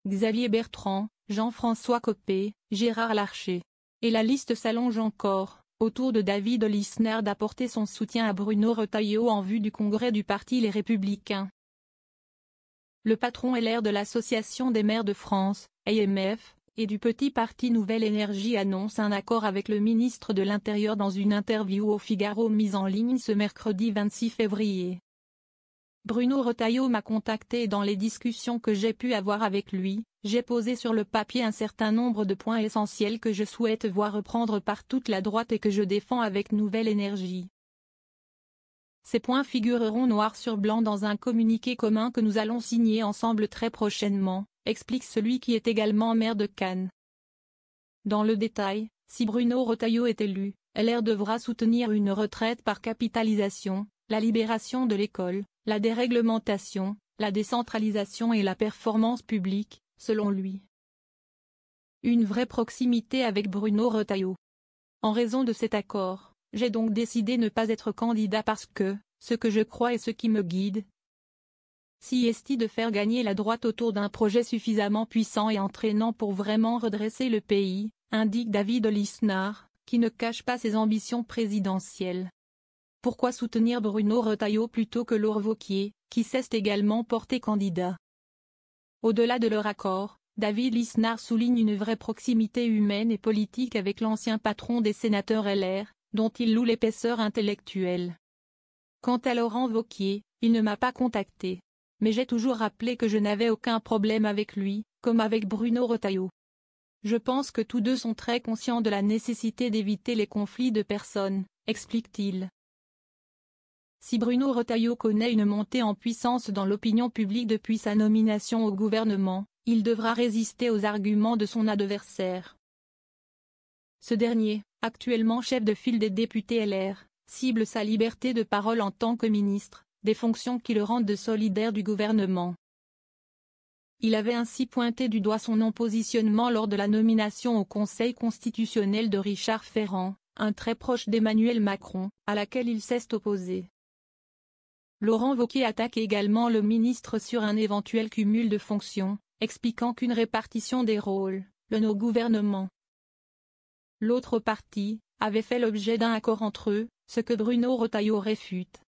Xavier Bertrand, Jean-François Copé, Gérard Larcher. Et la liste s'allonge encore, autour de David Lisnard d'apporter son soutien à Bruno Retailleau en vue du congrès du Parti Les Républicains. Le patron LR de l'Association des maires de France, AMF, et du petit parti Nouvelle Énergie annonce un accord avec le ministre de l'Intérieur dans une interview au Figaro mise en ligne ce mercredi 26 février. Bruno Retailleau m'a contacté et dans les discussions que j'ai pu avoir avec lui, j'ai posé sur le papier un certain nombre de points essentiels que je souhaite voir reprendre par toute la droite et que je défends avec Nouvelle Énergie. Ces points figureront noir sur blanc dans un communiqué commun que nous allons signer ensemble très prochainement, explique celui qui est également maire de Cannes. Dans le détail, si Bruno Retailleau est élu, LR devra soutenir une retraite par capitalisation, la libération de l'école, la déréglementation, la décentralisation et la performance publique, selon lui. Une vraie proximité avec Bruno Retailleau. En raison de cet accord, j'ai donc décidé ne pas être candidat parce que, ce que je crois et ce qui me guide, si est de faire gagner la droite autour d'un projet suffisamment puissant et entraînant pour vraiment redresser le pays, indique David Lisnard, qui ne cache pas ses ambitions présidentielles. Pourquoi soutenir Bruno Retailleau plutôt que Laure Wauquiez, qui s'est également porté candidat? Au-delà de leur accord, David Lisnard souligne une vraie proximité humaine et politique avec l'ancien patron des sénateurs LR, dont il loue l'épaisseur intellectuelle. Quant à Laurent Wauquiez, il ne m'a pas contacté. Mais j'ai toujours rappelé que je n'avais aucun problème avec lui, comme avec Bruno Retailleau. Je pense que tous deux sont très conscients de la nécessité d'éviter les conflits de personnes, explique-t-il. Si Bruno Retailleau connaît une montée en puissance dans l'opinion publique depuis sa nomination au gouvernement, il devra résister aux arguments de son adversaire. Ce dernier, actuellement chef de file des députés LR, cible sa liberté de parole en tant que ministre, des fonctions qui le rendent solidaire du gouvernement. Il avait ainsi pointé du doigt son non-positionnement lors de la nomination au Conseil constitutionnel de Richard Ferrand, un très proche d'Emmanuel Macron, à laquelle il s'est opposé. Laurent Wauquiez attaque également le ministre sur un éventuel cumul de fonctions, expliquant qu'une répartition des rôles, le gouvernement, l'autre parti, avait fait l'objet d'un accord entre eux, ce que Bruno Retailleau réfute.